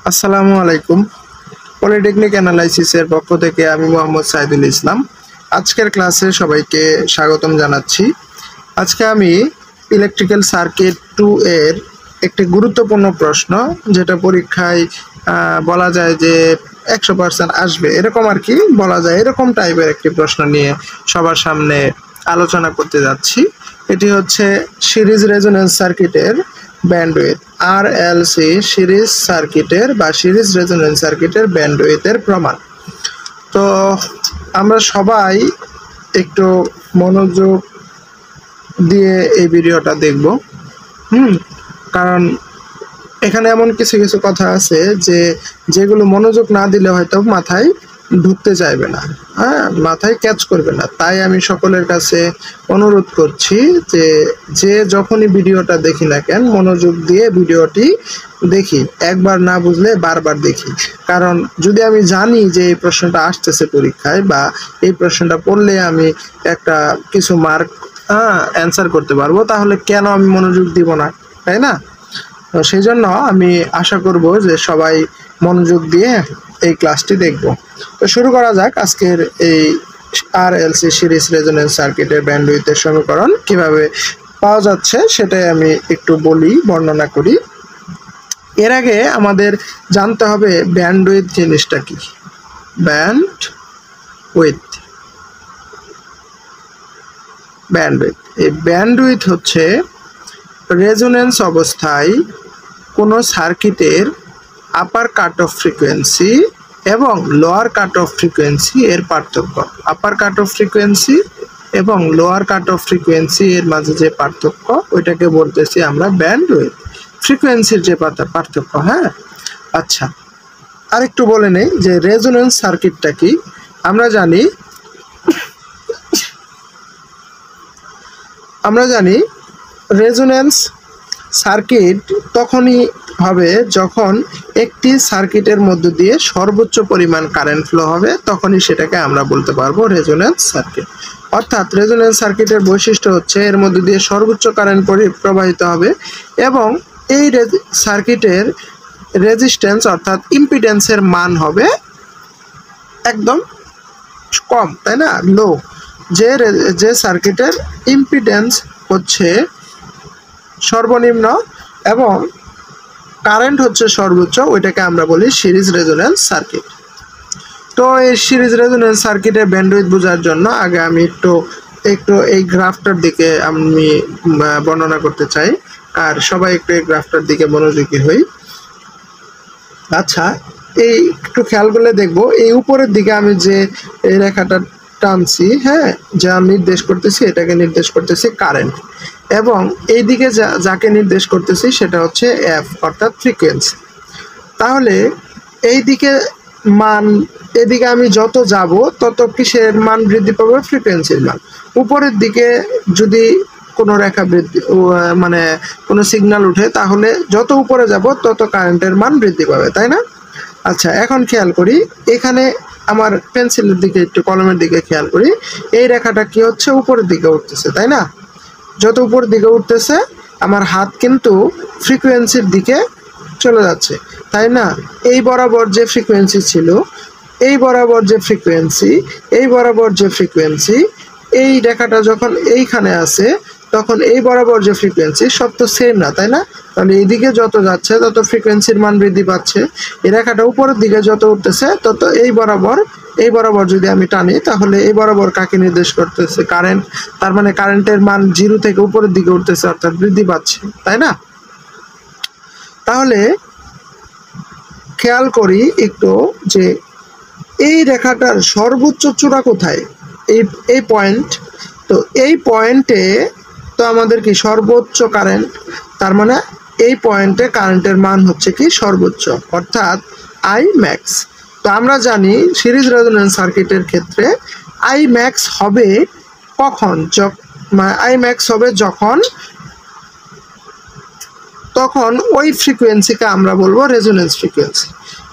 আসসালামু আলাইকুম। পলিটেকনিক অ্যানালাইসিসের পক্ষ থেকে আমি মোহাম্মদ সাইদুল ইসলাম। আজকের ক্লাসে সবাইকে স্বাগতম জানাচ্ছি। আজকে আমি ইলেকট্রিক্যাল সার্কিট 2 এর একটি গুরুত্বপূর্ণ প্রশ্ন, যেটা পরীক্ষায় বলা যায় যে 100% আসবে, এরকম আর কি বলা যায়, এরকম টাইপের একটি প্রশ্ন নিয়ে সবার সামনে আলোচনা করতে যাচ্ছি। এটি হচ্ছে সিরিজ রেজোন্যান্স সার্কিটের ব্যান্ডউইথ, আরএলসি সিরিজ সার্কিটের বা সিরিজ রেজোন্যান্স সার্কিটের ব্যান্ডউইথের প্রমাণ। তো আমরা সবাই একটু মনোযোগ দিয়ে এই ভিডিওটা দেখব। কারণ এখানে এমন কিছু কিছু কথা আছে যেগুলো মনোযোগ না দিলে হয়তো মাথায় ঢুকতে চাইবে না, মাথায় ক্যাচ করবে না। তাই আমি সকলের কাছে অনুরোধ করছি যে যখনই ভিডিওটা দেখি না কেন, মনোযোগ দিয়ে ভিডিওটি দেখি, একবার না বুঝলে বারবার দেখি। কারণ যদি আমি জানি যে এই প্রশ্নটা আসতেছে পরীক্ষায়, বা এই প্রশ্নটা পড়লে আমি একটা কিছু মার্ক অ্যান্সার করতে পারবো, তাহলে কেন আমি মনোযোগ দিব না, তাই না? তো সেই জন্য আমি আশা করব যে সবাই মনোযোগ দিয়ে এই ক্লাসটি দেখব। তো শুরু করা যাক আজকের এই আরএলসি সিরিজ রেজোন্যান্স সার্কিটের ব্যান্ডউইথের সমীকরণ কিভাবে পাওয়া যাচ্ছে সেটাই আমি একটু বলি, বর্ণনা করি। এর আগে আমাদের জানতে হবে ব্যান্ডউইথ জিনিসটা কি। ব্যান্ডউইথ এই ব্যান্ডউইথ হচ্ছে রেজোন্যান্স অবস্থায় কোনো সার্কিটের আপার কাট অফ ফ্রিকোয়েন্সি এবং লোয়ার কাট অফ ফ্রিকোয়েন্সি এর পার্থক্য। আপার কাট অফ ফ্রিকোয়েন্সি এবং লোয়ার কাট অফ ফ্রিকোয়েন্সি এর মাঝে যে পার্থক্য, ওইটাকে বলতেছি আমরা ব্যান্ডউইথ, ফ্রিকোয়েন্সির যে পার্থক্য। হ্যাঁ, আচ্ছা, আরেকটু বলে নেই যে রেজোন্যান্স সার্কিটটা কি। আমরা জানি রেজোন্যান্স সার্কিট তখনই হবে যখন একটি সার্কিটের মধ্য দিয়ে সর্বোচ্চ পরিমাণ কারেন্ট ফ্লো হবে, তখনই সেটাকে আমরা বলতে পারবো রেজোন্যান্স সার্কিট। অর্থাৎ রেজোন্যান্স সার্কিটের বৈশিষ্ট্য হচ্ছে এর মধ্য দিয়ে সর্বোচ্চ কারেন্ট প্রবাহিত হবে এবং এই সার্কিটের রেজিস্ট্যান্স অর্থাৎ ইম্পিডেন্সের মান হবে একদম কম, তাই না, লো। যে সার্কিটের ইম্পিডেন্স হচ্ছে সর্বনিম্ন এবং কারেন্ট হচ্ছে সর্বোচ্চ, ওইটাকে আমরা বলি সিরিজ রেজোন্যান্স সার্কিট। তো এই সিরিজ রেজোন্যান্স সার্কিটের ব্যান্ডউইথ বোঝার জন্য আগে আমি একটু এই গ্রাফটার দিকে আমি বর্ণনা করতে চাই, আর সবাই একটু এই গ্রাফটার দিকে মনোযোগী হই। আচ্ছা, এই একটু খেয়াল করলে দেখবো এই উপরের দিকে আমি যে এই রেখাটা টানছি, হ্যাঁ, যা নির্দেশ করতেছি, এটাকে নির্দেশ করতেছি কারেন্ট, এবং এইদিকে যাকে নির্দেশ করতেছি সেটা হচ্ছে এফ অর্থাৎ ফ্রিকোয়েন্সি। তাহলে এইদিকে এদিকে আমি যত যাব তত কিসের মান বৃদ্ধি পাবে? ফ্রিকোয়েন্সির মান। উপরের দিকে যদি কোনো রেখা মানে কোনো সিগন্যাল উঠে, তাহলে যত উপরে যাব তত কারেন্টের মান বৃদ্ধি পাবে, তাই না? আচ্ছা, এখন খেয়াল করি এখানে আমার পেন্সিলের দিকে, একটু কলমের দিকে খেয়াল করি, এই রেখাটা কি হচ্ছে? উপরের দিকে উঠতেছে, তাই না? যত উপরের দিকে উঠতেছে আমার হাত কিন্তু ফ্রিকোয়েন্সির দিকে চলে যাচ্ছে, তাই না? এই বরাবর যে ফ্রিকোয়েন্সি ছিল, এই বরাবর যে ফ্রিকোয়েন্সি, এই রেখাটা যখন এইখানে আছে, তখন এই বরাবর যে ফ্রিকোয়েন্সি সব তো সেম না, তাই না? তাহলে এইদিকে যত যাচ্ছে তত ফ্রিকোয়েন্সির মান বৃদ্ধি পাচ্ছে। এই রেখাটা উপরের দিকে যত উঠতেছে তত এই বরাবর যদি আমি টানি, তাহলে এই বরাবর কাকে নির্দেশ করতেছে? কারেন্ট। তার মানে কারেন্টের মান 0 থেকে উপরের দিকে উঠতেছে, অর্থাৎ বৃদ্ধি পাচ্ছে, তাই না? তাহলে খেয়াল করি একটু যে এই রেখাটার সর্বোচ্চ চূড়া কোথায়? এই পয়েন্ট। তো এই পয়েন্টে তো আমাদের কি সর্বোচ্চ কারেন্ট, তার মানে এই পয়েন্টে কারেন্টের মান হচ্ছে কি সর্বোচ্চ, অর্থাৎ আই ম্যাক্স। তো আমরা জানি সিরিজ রেজোন্যান্স সার্কিটের ক্ষেত্রে আই ম্যাক্স হবে কখন? আই ম্যাক্স হবে তখন ওই ফ্রিকোয়েন্সিকে আমরা বলবো রেজোন্যান্স ফ্রিকোয়েন্সি।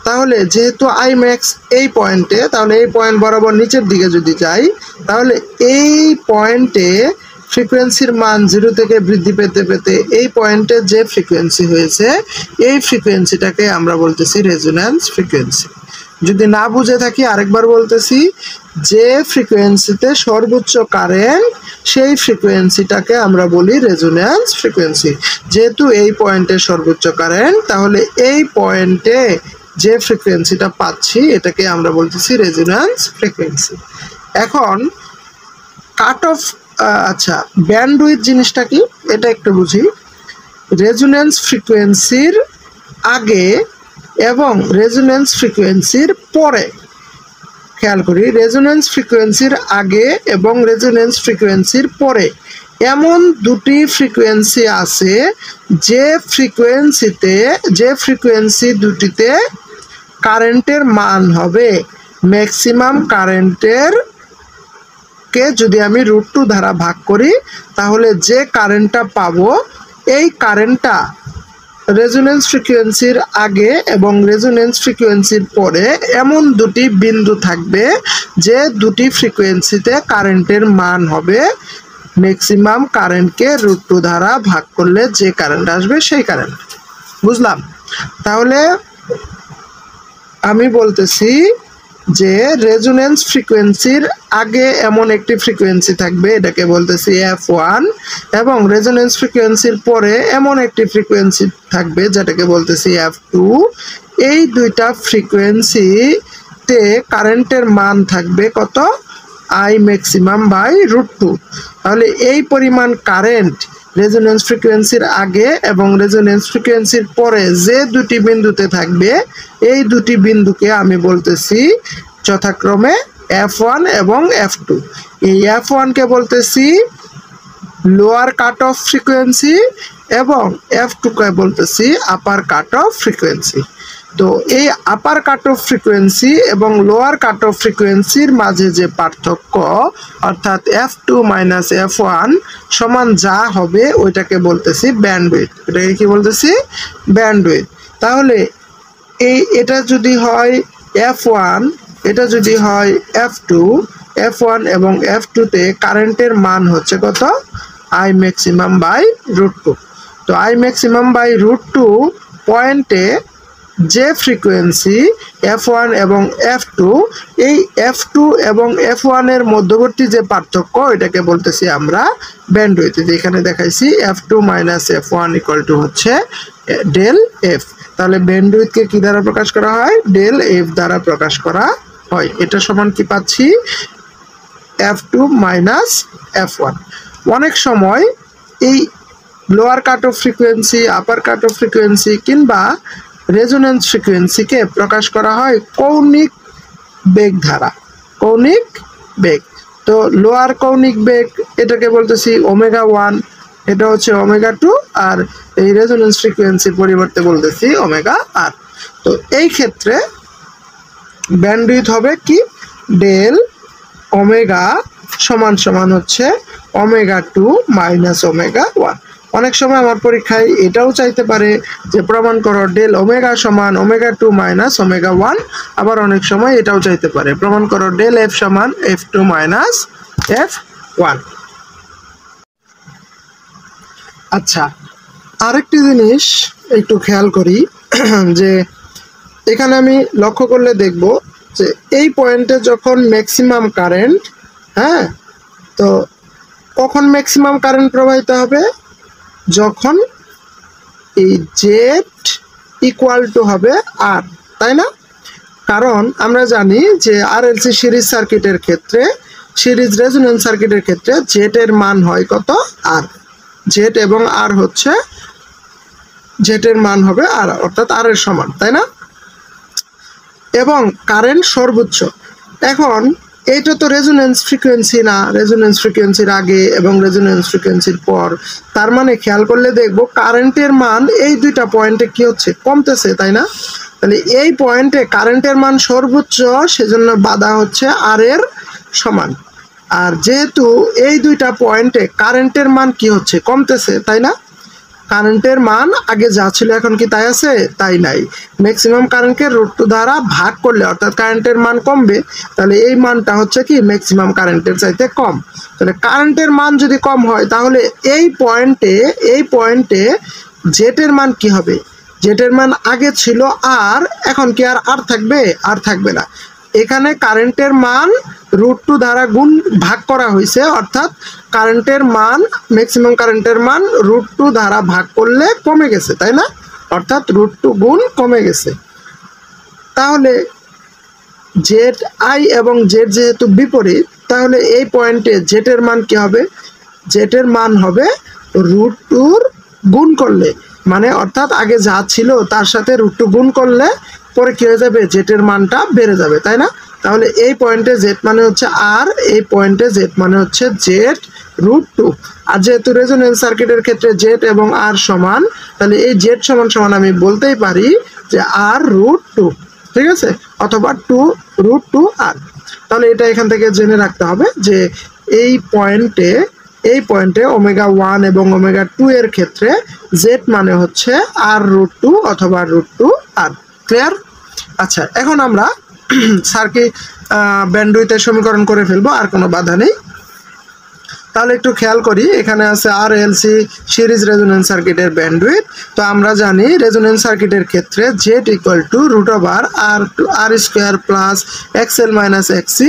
তাহলে যেহেতু আই ম্যাক্স এই পয়েন্টে, তাহলে এই পয়েন্ট বরাবর নিচের দিকে যদি যাই, তাহলে এই পয়েন্টে ফ্রিকোয়েন্সির মান 0 থেকে বৃদ্ধি পেতে পেতে এই পয়েন্টে যে ফ্রিকোয়েন্সি হয়েছে এই ফ্রিকোয়েন্সিটাকে আমরা বলতেছি রেজোন্যান্স ফ্রিকোয়েন্সি। যদি না বুঝে থাকি আরেকবার বলতেছি, যে ফ্রিকোয়েন্সিতে সর্বোচ্চ কারেন্ট সেই ফ্রিকোয়েন্সিটাকে আমরা বলি রেজোন্যান্স ফ্রিকোয়েন্সি। যেহেতু এই পয়েন্টে সর্বোচ্চ কারেন্ট, তাহলে এই পয়েন্টে যে ফ্রিকোয়েন্সিটা পাচ্ছি এটাকে আমরা বলতেছি রেজোন্যান্স ফ্রিকোয়েন্সি। এখন কাট অফ, আচ্ছা ব্যান্ডউইথ জিনিসটা কি এটা একটু বুঝি। রেজোন্যান্স ফ্রিকোয়েন্সির আগে এবং রেজোন্যান্স ফ্রিকোয়েন্সির পরে, খেয়াল করি, রেজোন্যান্স ফ্রিকোয়েন্সির আগে এবং রেজোন্যান্স ফ্রিকোয়েন্সির পরে এমন দুটি ফ্রিকোয়েন্সি আছে যে ফ্রিকোয়েন্সি দুটিতে কারেন্টের মান হবে ম্যাক্সিমাম কারেন্টের কে যদি আমি √2 দ্বারা ভাগ করি, তাহলে যে কারেন্টটা পাবো এই কারেন্টটা রেজোন্যান্স ফ্রিকোয়েন্সির আগে এবং রেজোন্যান্স ফ্রিকোয়েন্সির পরে এমন দুটি বিন্দু থাকবে যে দুটি ফ্রিকোয়েন্সিতে কারেন্টের মান হবে ম্যাক্সিমাম কারেন্টকে √2 দ্বারা ভাগ করলে যে কারেন্ট আসবে সেই কারেন্ট। বুঝলাম? তাহলে আমি বলতেছি যে রেজোন্যান্স ফ্রিকোয়েন্সির আগে এমন একটি ফ্রিকোয়েন্সি থাকবে, এটাকে বলতেছি f1, এবং রেজোন্যান্স ফ্রিকোয়েন্সির পরে এমন একটি ফ্রিকোয়েন্সি থাকবে যেটাকে বলতেছি f2। এই দুইটা ফ্রিকোয়েন্সিতে কারেন্টের মান থাকবে কত? I maximum by √2। তাহলে এই পরিমাণ কারেন্ট রেজোন্যান্স ফ্রিকোয়েন্সির আগে এবং রেজোন্যান্স ফ্রিকোয়েন্সির পরে যে দুটি বিন্দুতে থাকবে এই দুটি বিন্দুকে আমি বলতেছি যথাক্রমে f1 এবং f2। এই f1 কে বলতেছি লোয়ার কাট অফ ফ্রিকোয়েন্সি এবং f2 কে বলতেছি আপার কাট অফ ফ্রিকোয়েন্সি। তো এই আপার কাট অফ ফ্রিকোয়েন্সি এবং লোয়ার কাট অফ ফ্রিকোয়েন্সির মাঝে যে পার্থক্য, অর্থাৎ f2 মাইনাস f1 সমান যা হবে ওইটাকে বলতেছি ব্যান্ডউইথ। এটাকে কি বলতেছি? ব্যান্ডউইথ। তাহলে এটা যদি হয় f1, এটা যদি হয় f2, f1 এবং f2 তে কারেন্টের মান হচ্ছে কত? I maximum by √2। তো I ম্যাক্সিমাম বাই √2 পয়েন্টে যে ফ্রিকোয়েন্সি f1 এবং f2, এই f2 এবং f1 এর মধ্যবর্তী যে পার্থক্য এটাকে বলতেছি আমরা ব্যান্ডউইথ। এখানে দেখাইছি f2 minus f1 equal to হচ্ছে ডেল f। তাহলে ব্যান্ডউইথকে কি দ্বারা প্রকাশ করা হয়? ডেল f দ্বারা প্রকাশ করা হয়। এটা সমান কি পাচ্ছি? f2 minus f1। অনেক সময় এই লোয়ার কাট অফ ফ্রিকোয়েন্সি, আপার কাট অফ ফ্রিকোয়েন্সি কিংবা রেজোন্যান্স ফ্রিকোয়েন্সিকে প্রকাশ করা হয় কৌণিক বেগ দ্বারা। কৌণিক বেগ, তো লোয়ার কৌণিক বেগ এটাকে বলতেছি ω1, এটা হচ্ছে ω2, আর এই রেজোন্যান্স ফ্রিকোয়েন্সির পরিবর্তে বলতেছি ωr। তো এই ক্ষেত্রে ব্যান্ডউইথ হবে কি? ডেল ওমেগা সমান সমান হচ্ছে ω2 মাইনাস ω1। অনেক সময় আমার পরীক্ষায় এটাও চাইতে পারে যে প্রমাণ করো ডেল ওমেগা সমান ω2 মাইনাস ω1, আবার অনেক সময় এটাও চাইতে পারে প্রমাণ করো ডেল f সমান f2 মাইনাস f1। আচ্ছা, আরেকটি জিনিস একটু খেয়াল করি যে এখানে আমি লক্ষ্য করলে দেখব যে এই পয়েন্টে যখন ম্যাক্সিমাম কারেন্ট, হ্যাঁ, তো কখন ম্যাক্সিমাম কারেন্ট প্রবাহিত হবে? যখন এই জেড ইকুয়াল টু হবে আর, তাই না? কারণ আমরা জানি যে আরএলসি সিরিজ সার্কিটের ক্ষেত্রে, সিরিজ রেজোন্যান্স সার্কিটের ক্ষেত্রে জেড এর মান হয় কত? আর। জেড এবং আর হচ্ছে, জেড এর মান হবে আর, অর্থাৎ আর এর সমান, তাই না? এবং কারেন্ট সর্বোচ্চ। এখন এইটা তো রেজোন্যান্স ফ্রিকোয়েন্সি না, রেজোন্যান্স ফ্রিকোয়েন্সির আগে এবং রেজোন্যান্স ফ্রিকোয়েন্সির পর। তার মানে খেয়াল করলে দেখব কারেন্টের মান এই দুইটা পয়েন্টে কি হচ্ছে? কমতেছে, তাই না? তাহলে এই পয়েন্টে কারেন্টের মান সর্বোচ্চ, সেজন্য বাধা হচ্ছে আর এর সমান। আর যেহেতু এই দুইটা পয়েন্টে কারেন্টের মান কি হচ্ছে? কমতেছে, তাই না? কারেন্টের মান আগে যা ছিল এখন কি তাই আছে? তাই নাই। ম্যাক্সিমাম কারেন্টকে √2 দ্বারা ভাগ করলে অর্থাৎ কারেন্টের মান কমবে, তাহলে এই মানটা হচ্ছে কি ম্যাক্সিমাম কারেন্টের চাইতে কম। তাহলে কারেন্টের মান যদি কম হয় তাহলে এই পয়েন্টে জেটের মান কি হবে? জেটের মান আগে ছিল আর, এখন কি আর থাকবে? আর থাকবে না। এখানে কারেন্টের মান √2 দ্বারা ভাগ করা হয়েছে, অর্থাৎ কারেন্টের মান ম্যাক্সিমাম কারেন্টের মান √2 দ্বারা ভাগ করলে কমে গেছে, তাই না? অর্থাৎ √2 গুণ কমে গেছে। তাহলে জেড আই এবং জেড যেহেতু বিপরীত, তাহলে এই পয়েন্টে জেটের মান কি হবে? জেটের মান হবে √2 গুণ করলে, মানে অর্থাৎ আগে যা ছিল তার সাথে √2 গুণ করলে পরে কি হয়ে যাবে? জেটের মানটা বেড়ে যাবে, তাই না? তাহলে এই পয়েন্টে জেড মানে হচ্ছে আর, এই পয়েন্টে জেড মানে হচ্ছে জেড √2। আর যেহেতু রেজোনেন্স সার্কিটের ক্ষেত্রে জেড এবং আর সমান, তাহলে এই জেড সমান সমান আমি বলতেই পারি যে আর √2, ঠিক আছে, অথবা √2 আর। তাহলে এটা এখান থেকে জেনে রাখতে হবে যে এই পয়েন্টে ω1 এবং ω2 এর ক্ষেত্রে জেড মানে হচ্ছে আর √2 অথবা √2 আর। ক্লিয়ার? আচ্ছা, এখন আমরা সার্কিট ব্যান্ডউইথের সমীকরণ করে ফেলবো, আর কোনো বাধা নেই। তাহলে একটু খেয়াল করি, এখানে আছে RLC সিরিজ রেজোনেন্স সার্কিটের ব্যান্ডউইথ। তো আমরা জানি রেজোনেন্স সার্কিটের ক্ষেত্রে Z equal to √r² plus XL minus XC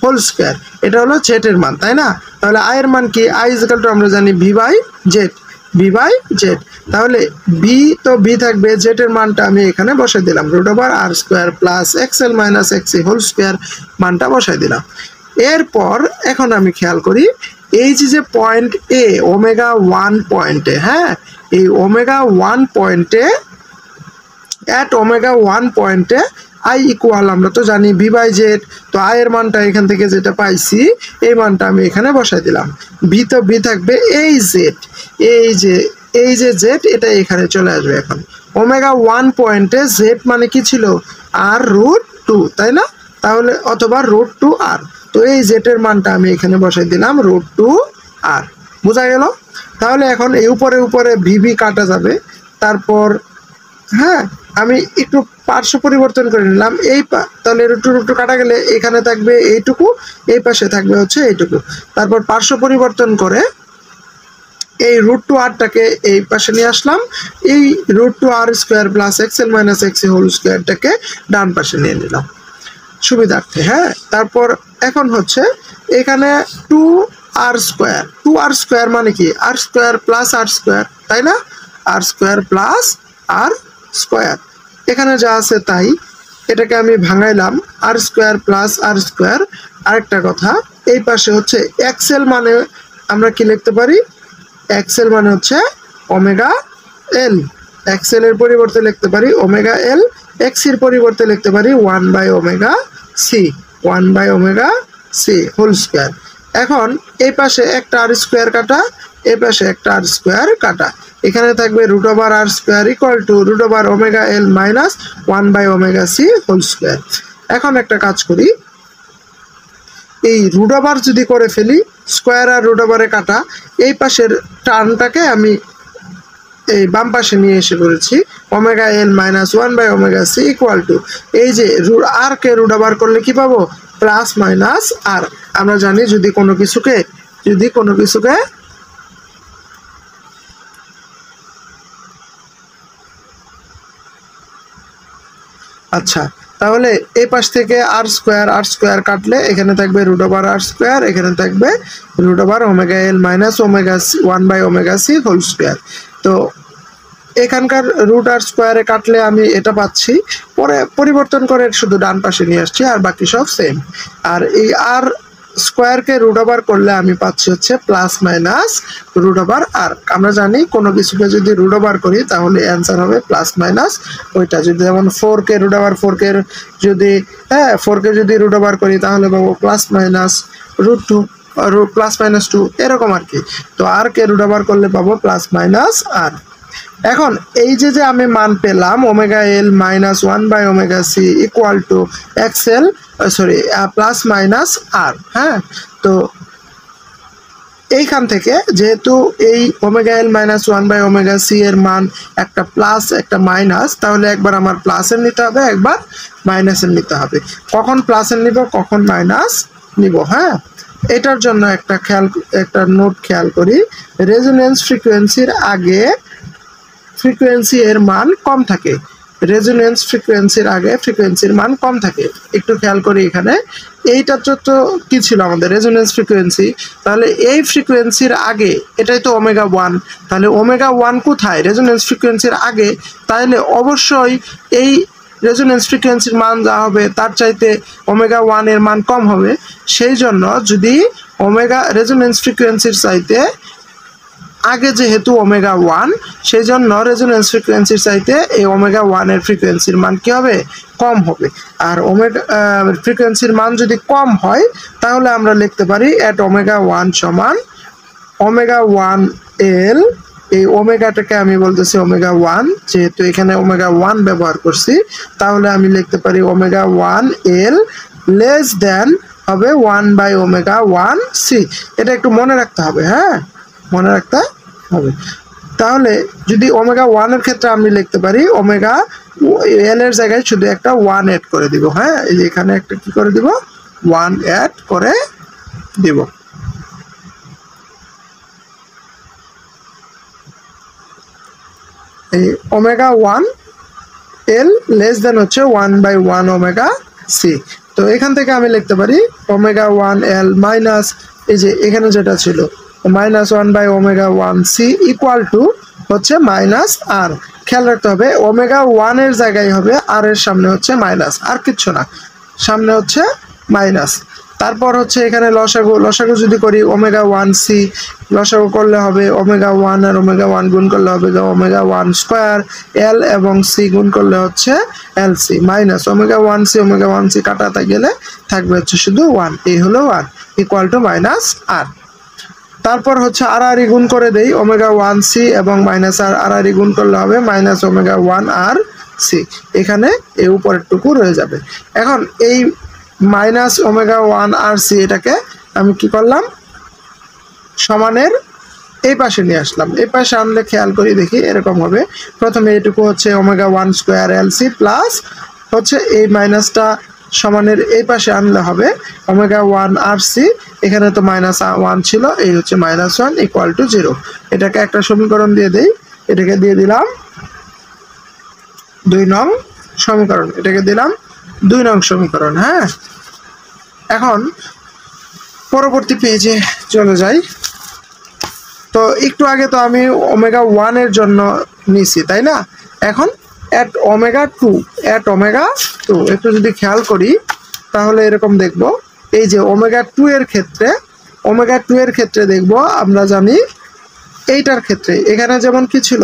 whole square. এটা হলো জেড এর মান, তাই না? তাহলে আই এর মান কি? আই ইকুয়াল টু আমরা জানি V বাই জেড। তাহলে বি থাকবে, জেড এর মানটা আমি এখানে বসাই দিলাম, √r² plus XL minus XC whole square মানটা বসাই দিলাম। এরপর এখন আমি খেয়াল করি, এই যে পয়েন্ট এ ω1 পয়েন্টে, হ্যাঁ, এই ω1 পয়েন্টে আই ইকুয়াল আমরা তো জানি V বাই জেড। তো আই এর মানটা এখান থেকে যেটা পাইছি এই মানটা আমি এখানে বসাই দিলাম। তো বি থাকবে এই যে জেড, এটা এখানে চলে আসবে। এখন ω1 পয়েন্টে জেড মানে কি ছিল? আর √2, তাই না? তাহলে অথবা √2 আর। তো এই জেড এর মানটা আমি এখানে বসাই দিলাম √2 আর। বোঝা গেল? তাহলে এখন এই উপরে ভিভি কাটা যাবে। তারপর হ্যাঁ, আমি একটু পার্শ্ব পরিবর্তন করে নিলাম, তাহলে √2 কাটা গেলে এখানে থাকবে এইটুকু, এই পাশে থাকবে হচ্ছে এইটুকু। তারপর পার্শ্ব পরিবর্তন করে এই √2 আরটাকে এই পাশে নিয়ে আসলাম, এই √2r² plus XL minus XC whole স্কোয়ারটাকে ডান পাশে নিয়ে নিলাম সুবিধার্থে। হ্যাঁ, তারপর এখন হচ্ছে এখানে 2r² মানে কি? r² প্লাস r², তাই না? r² প্লাস r², এখানে যা আছে তাই। এটাকে আমি ভাঙাইলাম, r² প্লাস r²। আরেকটা কথা, এই পাশে হচ্ছে XL মানে আমরা কি লিখতে পারি? XL মানে হচ্ছে ω_L। XL এর পরিবর্তে লিখতে পারি ω_L, X এর পরিবর্তে লিখতে পারি 1/ωc হোল স্কোয়ার। এখন এই পাশে একটা r² কাটা, এই পাশে একটা r² কাটা, এখানে থাকবে √r² equal to √ωL minus 1/ωc whole square. এখন একটা কাজ করি, এই √r যদি করে ফেলি, স্কোয়ার আর √r কাটা, এই পাশের টার্মটাকে আমি এই বাম পাশে নিয়ে এসে করেছি ω_L minus 1/ωc equal two এই যে আর কে √r করলে কি পাবো? প্লাস মাইনাস আর। আমরা জানি যদি কোনো কিছুকে আচ্ছা, তাহলে এই পাশ থেকে r² কাটলে এখানে থাকবে √r², এখানে থাকবে √ωL minus 1/ωc whole square. তো এখানকার √r² কাটলে আমি এটা পাচ্ছি, পরে পরিবর্তন করে শুধু ডান পাশে নিয়ে আসছি, আর বাকি সব সেম। আর এই r² √r করলে আমি পাচ্ছি হচ্ছে প্লাস মাইনাস √r। আমরা জানি কোনো কিছুকে যদি √r করি তাহলে অ্যান্সার হবে প্লাস মাইনাস ওইটা। যদি যেমন 4 যদি 4 যদি √r করি তাহলে পাবো প্লাস মাইনাস √2 প্লাস মাইনাস 2 এরকম আর কি। তো আর কে √r করলে পাবো প্লাস মাইনাস আর। এখন এই যে আমি মান পেলাম ω_L minus 1/ωc equal to XL plus minus R. হ্যাঁ, তো এইখান থেকে যেহেতু এই omega L minus one by omega C এর মান একটা প্লাস একটা মাইনাস, তাহলে একবার আমার প্লাসের নিতে হবে, একবার মাইনাসের নিতে হবে। কখন প্লাসের নিব, কখন মাইনাস নিব। হ্যাঁ, এটার জন্য একটা নোট খেয়াল করি, রেজোনেন্স ফ্রিকোয়েন্সির আগে ফ্রিকোয়েন্সি এর মান কম থাকে। রেজোনেন্স ফ্রিকোয়েন্সির আগে ফ্রিকোয়েন্সির মান কম থাকে। একটু খেয়াল করি এখানে, এইটা তো কি ছিল আমাদের রেজোনেন্স ফ্রিকোয়েন্সি, তাহলে এই ফ্রিকোয়েন্সির আগে এটাই তো ওমেগা ওয়ান, তাহলে ওমেগা ওয়ান কোথায়, রেজোনেন্স ফ্রিকোয়েন্সির আগে, তাহলে অবশ্যই এই রেজোনেন্স ফ্রিকোয়েন্সির মান যা হবে তার চাইতে ওমেগা ওয়ান এর মান কম হবে। সেই জন্য যদি ওমেগা রেজোনেন্স ফ্রিকোয়েন্সির চাইতে আগে যেহেতু ওমেগা ওয়ান, সেই জন্য রেজোনেন্স ফ্রিকোয়েন্সির চাইতে এই ওমেগা ওয়ানের ফ্রিকোয়েন্সির মান কি হবে, কম হবে। আর ওমেগা ফ্রিকোয়েন্সির মান যদি কম হয় তাহলে আমরা লিখতে পারি এট ওমেগা ওয়ান সমান ওমেগা ওয়ান এল, এই ওমেগাটাকে আমি বলতেছি ওমেগা ওয়ান, যেহেতু এখানে ওমেগা ওয়ান ব্যবহার করছি, তাহলে আমি লিখতে পারি omega one L less than হবে one by omega one C. এটা একটু মনে রাখতে হবে, হ্যাঁ মনে রাখতে হবে। তাহলে যদি ওমেগা ওয়ানের ক্ষেত্রে আমি লিখতে পারি ওমেগা এল এর জায়গায় শুধু একটা ওয়ান অ্যাড করে দিব। হ্যাঁ, এই যে এখানে একটা কি করে দিব, ওয়ান অ্যাড করে দিব। এই omega one L less than হচ্ছে one by one omega C. তো এখান থেকে আমি লিখতে পারি ওমেগা ওয়ান এল মাইনাস এই যে এখানে যেটা ছিল minus one by omega one C equal to হচ্ছে মাইনাস আর। খেয়াল রাখতে হবে ওমেগা ওয়ানের জায়গায় হবে আর এর সামনে হচ্ছে মাইনাস, আর কিচ্ছু না, সামনে হচ্ছে মাইনাস। তারপর হচ্ছে এখানে লসাগু যদি করি ওমেগা ওয়ান সি, লসাগু করলে হবে ওমেগা ওয়ান আর ওমেগা ওয়ান গুণ করলে হবে ওমেগা ওয়ান স্কোয়ার, এল এবং সি গুণ করলে হচ্ছে L C minus omega one C কাটাতে গেলে থাকবে হচ্ছে শুধু ওয়ান, এই হলো one equal to minus R. তারপর হচ্ছে আর আর গুণ করে দেই ওমেগা ওয়ান সি এবং মাইনাস আর আর গুণ করলে হবে minus omega one R C, এখানে এই উপরেরটুকু রয়ে যাবে। এখন এই minus omega one R C এটাকে আমি কি করলাম, সমানের এই পাশে নিয়ে আসলাম। এই পাশে আনলে খেয়াল করি দেখি এরকম হবে, প্রথমে এইটুকু হচ্ছে omega one square L C plus হচ্ছে এই মাইনাসটা সমানের এই পাশে আনলে হবে ওমেগা ওয়ান আর সি, এখানে তো মাইনাস ওয়ান ছিল, এই হচ্ছে minus one equal two zero. এটাকে একটা সমীকরণ দিয়ে দেই, এটাকে দিয়ে দিলাম 2 নং সমীকরণ, এটাকে দিলাম 2 নং সমীকরণ। হ্যাঁ, এখন পরবর্তী পেজে চলে যাই। তো একটু আগে তো আমি ওমেগা ওয়ানের জন্য নিছি তাই না, এখন এট ওমেগা টু একটু যদি খেয়াল করি তাহলে এরকম দেখব, এই যে ওমেগা টু এর ক্ষেত্রে দেখব আমরা জানি এইটার ক্ষেত্রে এখানে যেমন কি ছিল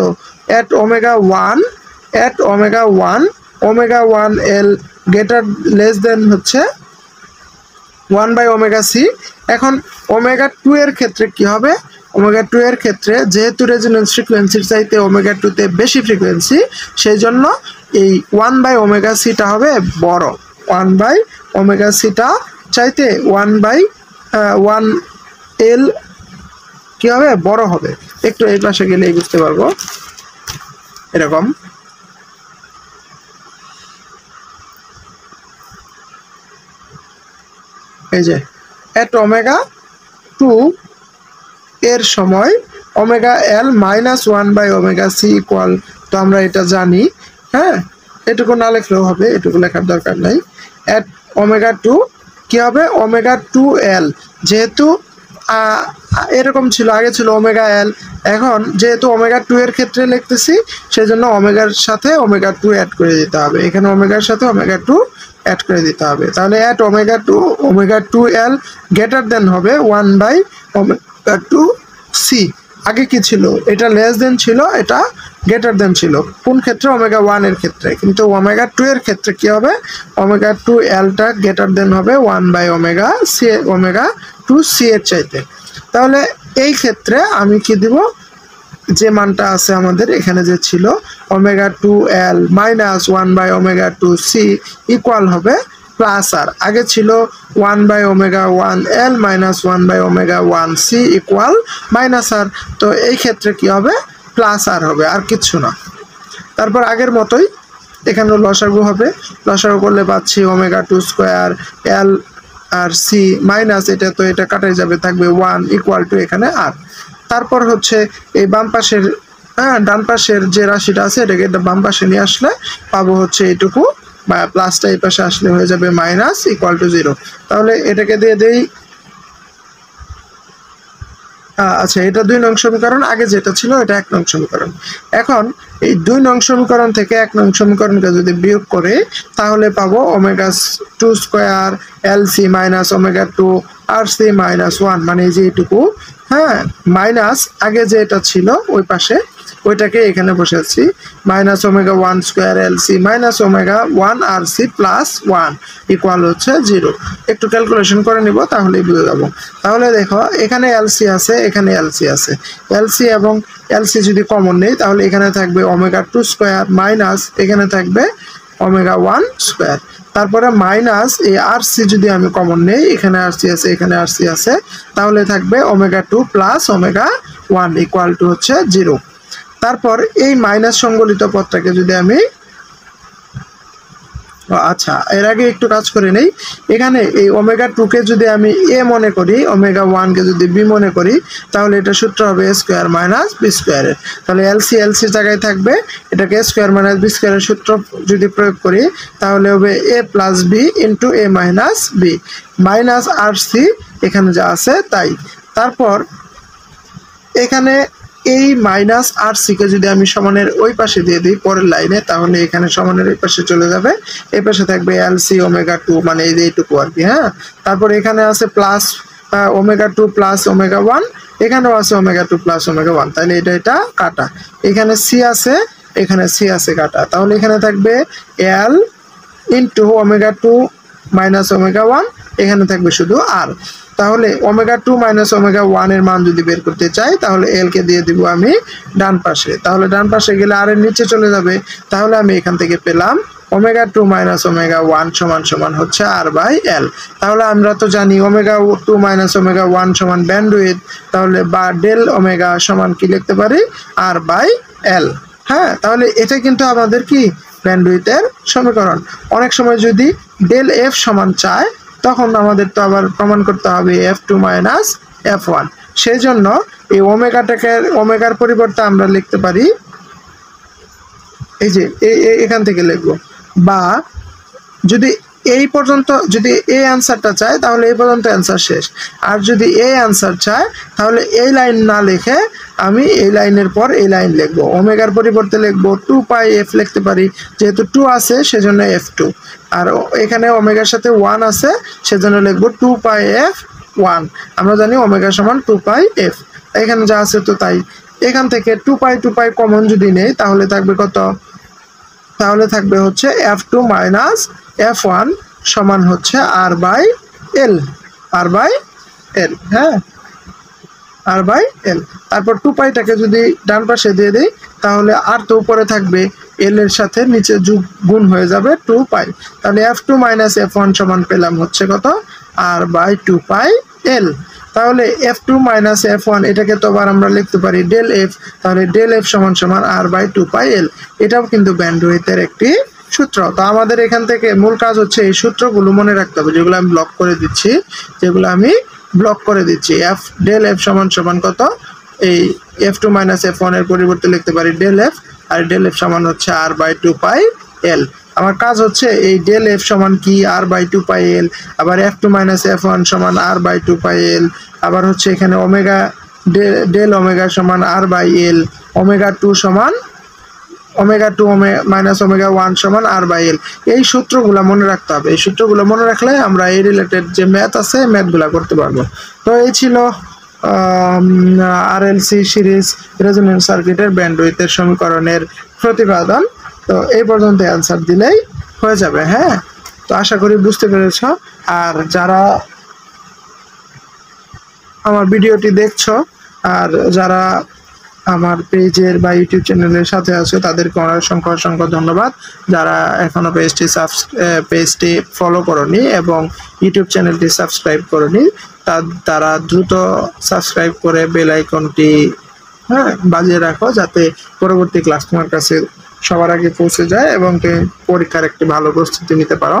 at omega one L greater less than হচ্ছে ওয়ান বাই ওমেগা সি। এখন ওমেগা টু এর ক্ষেত্রে কি হবে, ওমেগা টু এর ক্ষেত্রে যেহেতু রেজোনেন্স ফ্রিকোয়েন্সির চাইতে ওমেগা টুতে বেশি ফ্রিকোয়েন্সি, সেই জন্য এই ওয়ান বাই ওমেগা সিটা হবে বড়, ওয়ান বাই ওমেগা সিটা চাইতে ওয়ান এল কি হবে, বড় হবে। একটু এই পাশে গেলেই বুঝতে পারবো, এরকম এই যে এট ওমেগা টু এর সময় omega L minus one by omega C equal, তো আমরা এটা জানি। হ্যাঁ, এটুকু না লিখলেও হবে, এটুকু লেখার দরকার নাই। এট ওমেগা টু কি হবে, ওমেগা টু এল, যেহেতু এরকম ছিল আগে ছিল ওমেগা এল, এখন যেহেতু ওমেগা টু এর ক্ষেত্রে লিখতেছি সেই জন্য ওমেগার সাথে ওমেগা টু অ্যাড করে দিতে হবে, এখানে ওমেগার সাথে ওমেগা টু অ্যাড করে দিতে হবে। তাহলে at omega two L greater than হবে one by omega two C. আগে কি ছিল, এটা লেস দেন ছিল, এটা গ্রেটার দেন ছিল, কোন ক্ষেত্রে, ওমেগা ওয়ান এর ক্ষেত্রে। কিন্তু ওমেগা টু এর ক্ষেত্রে কি হবে, ওমেগা টু এলটা গ্রেটার দেন হবে one by omega two C এর চাইতে। তাহলে এই ক্ষেত্রে আমি কি দিব, যে মানটা আছে আমাদের এখানে যে ছিল omega two L minus one by omega two C equal হবে প্লাস আর, আগে ছিল 1/ω1L minus 1/ω1C equal minus আর। তো এই ক্ষেত্রে কি হবে, প্লাস আর হবে, আর কিচ্ছু না। তারপর আগের মতোই এখানে লসাগু হবে, লসাগু করলে পাচ্ছি ω2² L আর সি মাইনাস এটা, তো এটা কাটাই যাবে, থাকবে 1 ইকুয়াল টু এখানে আর। তারপর হচ্ছে এই বাম পাশের ডান পাশের যে রাশিটা আছে এটাকে বাম পাশে নিয়ে আসলে পাবো হচ্ছে এইটুকু, বা প্লাসটা এই পাশে আসলে হয়ে যাবে মাইনাস ইকুয়াল টু 0। তাহলে এটাকে দিয়ে দেই, আচ্ছা এটা 2 নং সমীকরণ, আগে যেটা ছিল এটা 1 নং সমীকরণ। এখন এই 2 নং সমীকরণ থেকে 1 নং সমীকরণকে যদি বিয়োগ করে তাহলে পাবো ω2² LC মাইনাস ω2 RC মাইনাস 1, মানে এই যে এইটুকু, হ্যাঁ মাইনাস আগে যে এটা ছিল ওই পাশে ওইটাকে এখানে বসাচ্ছি, minus ω1² LC minus ω1 RC plus 1 equal হচ্ছে 0। একটু ক্যালকুলেশন করে নিব তাহলেই বুঝে যাব। তাহলে দেখো এখানে LC আছে, এখানে LC আছে, LC এবং LC যদি কমন নেই তাহলে এখানে থাকবে ω2² মাইনাস এখানে থাকবে ω1²। তারপরে মাইনাস এই RC যদি আমি কমন নেই, এখানে RC আছে এখানে RC আছে, তাহলে থাকবে ω2 প্লাস ω1 ইকুয়াল টু হচ্ছে 0। তারপর এই মাইনাস সংবলিত পদটাকে যদি আমি, আচ্ছা এর আগে একটু কাজ করে নেই, এখানে এই ω2 কে যদি আমি a মনে করি, ω1 কে যদি b মনে করি, তাহলে এটা সূত্র হবে a² মাইনাস b² এর। তাহলে LC জায়গায় থাকবে, এটাকে a² মাইনাস b² এর সূত্র যদি প্রয়োগ করি তাহলে হবে a plus b into a minus b minus RC এখানে যা আছে তাই। তারপর এখানে এই মাইনাস RC কে যদি আমি সমানের ওই পাশে দিয়ে দিই পরের লাইনে, তাহলে এখানে সমানের ওই পাশে চলে যাবে, এই পাশে থাকবে LC ω2 মানে এই যে এইটুকু আর কি, হ্যাঁ। তারপর এখানে আছে প্লাস ω2 প্লাস ω1, এখানেও আছে ω2 প্লাস ω1, তাহলে এটা কাটা, এখানে C আছে এখানে C আছে কাটা, তাহলে এখানে থাকবে L ইন্টু ω2 মাইনাস ω1, এখানে থাকবে শুধু আর। তাহলে ω2 মাইনাস ω1 এর মান যদি বের করতে চাই তাহলে L কে দিয়ে দিব আমি ডান পাশে, তাহলে ডান পাশে গেলে আর এর নিচে চলে যাবে, তাহলে আমি এখান থেকে পেলাম ω2 মাইনাস ω1 সমান সমান হচ্ছে R/L। তাহলে আমরা তো জানি ω2 মাইনাস ω1 সমান ব্যান্ডউইথ, তাহলে বা ডেল ওমেগা সমান কি লিখতে পারি R/L, হ্যাঁ। তাহলে এটা কিন্তু আমাদের কি ব্যান্ডউইথের সমীকরণ। অনেক সময় যদি ডেল F সমান চায় তখন আমাদের তো আবার প্রমাণ করতে হবে F2 মাইনাস F1, সেই জন্য এই ওমেগাটাকে ওমেগার পরিবর্তে আমরা লিখতে পারি এই যে এখান থেকে লিখবো, বা যদি এই পর্যন্ত যদি এই অ্যান্সারটা চায় তাহলে এই পর্যন্ত অ্যান্সার শেষ, আর যদি এই অ্যান্সার চায় তাহলে এই লাইন না লিখে আমি এই লাইনের পর এই লাইন লিখবো, ওমেগার পরিবর্তে লিখবো 2πf লিখতে পারি, যেহেতু 2 আছে সেজন্য F2, আর এখানে ওমেগার সাথে 1 আছে সেজন্য লিখবো 2πf1। আমরা জানি ওমেগা সমান 2πf, এখানে যা আছে তো তাই। এখান থেকে 2π কমন যদি নেই তাহলে থাকবে কত, তাহলে থাকবে হচ্ছে F2 মাইনাস F1 সমান হচ্ছে R/L, হ্যাঁ R/L। তারপর 2πটাকে যদি ডান পাশে দিয়ে দেই তাহলে আর তো উপরে থাকবে, L এর সাথে নিচে গুণ হয়ে যাবে 2π, তাহলে F2 মাইনাস F1 সমান পেলাম হচ্ছে কত R/2πL। তাহলে F2 মাইনাস F1 এটাকে তো আবার আমরা লিখতে পারি ডেল F, তাহলে ডেল F সমান সমান R/2πL, এটাও কিন্তু ব্যান্ডউইথের একটি সূত্র। তো আমাদের এখান থেকে মূল কাজ হচ্ছে এই সূত্রগুলো মনে রাখতে হবে, যেগুলো আমি ব্লক করে দিচ্ছি, F ডেল F সমান সমান কত, এই F2 মাইনাস F1 এর পরিবর্তে লিখতে পারি ডেল F, আর ডেল F সমান হচ্ছে R/2πL। আমার কাজ হচ্ছে এই ডেল F সমান কি R/2πL, আবার F2 মাইনাস F1 সমান R/2πL, আবার হচ্ছে এখানে ওমেগা ডেল ওমেগা সমান R/L, ω2 সমান ω2 মাইনাস ω1 সমান R/L। এই সূত্রগুলো মনে রাখতে হবে, এই সূত্রগুলো মনে রাখলে আমরা এই রিলেটেড যে ম্যাথ আছে ম্যাথগুলো করতে পারবো। তো এই ছিল RLC সিরিজ রেজোনেন্স সার্কিটের ব্যান্ডউইথের সমীকরণের প্রতিপাদন। তো এই পর্যন্ত অ্যান্সার দিলেই হয়ে যাবে, হ্যাঁ। তো আশা করি বুঝতে পেরেছ, আর যারা আমার ভিডিওটি দেখছো আর যারা আমার পেজের বা ইউটিউব চ্যানেলের সাথে আছে তাদেরকে অসংখ্য অসংখ্য ধন্যবাদ। যারা এখনো পেজটি ফলো করনি এবং ইউটিউব চ্যানেলটি সাবস্ক্রাইব করনি তারা দ্রুত সাবস্ক্রাইব করে বেল আইকনটি বাজিয়ে রাখো, যাতে পরবর্তী ক্লাস তোমার কাছে সবার আগে পৌঁছে যায় এবং তুমি পরীক্ষার একটি ভালো প্রস্তুতি নিতে পারো।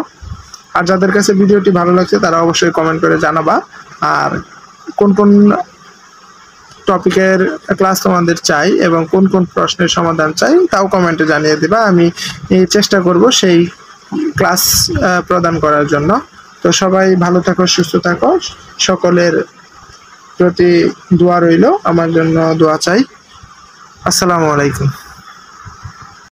আর যাদের কাছে ভিডিওটি ভালো লাগছে তারা অবশ্যই কমেন্ট করে জানাবা। আর কোন কোন টপিকের ক্লাস তোমাদের চাই এবং কোন কোন প্রশ্নের সমাধান চাই তাও কমেন্টে জানিয়ে দিবা। আমি চেষ্টা করব সেই ক্লাস প্রদান করার জন্য। তো সবাই ভালো থাকো, সুস্থ থাকো, সকলের প্রতি দোয়া রইল, আমার জন্য দোয়া চাই। আসসালামু আলাইকুম।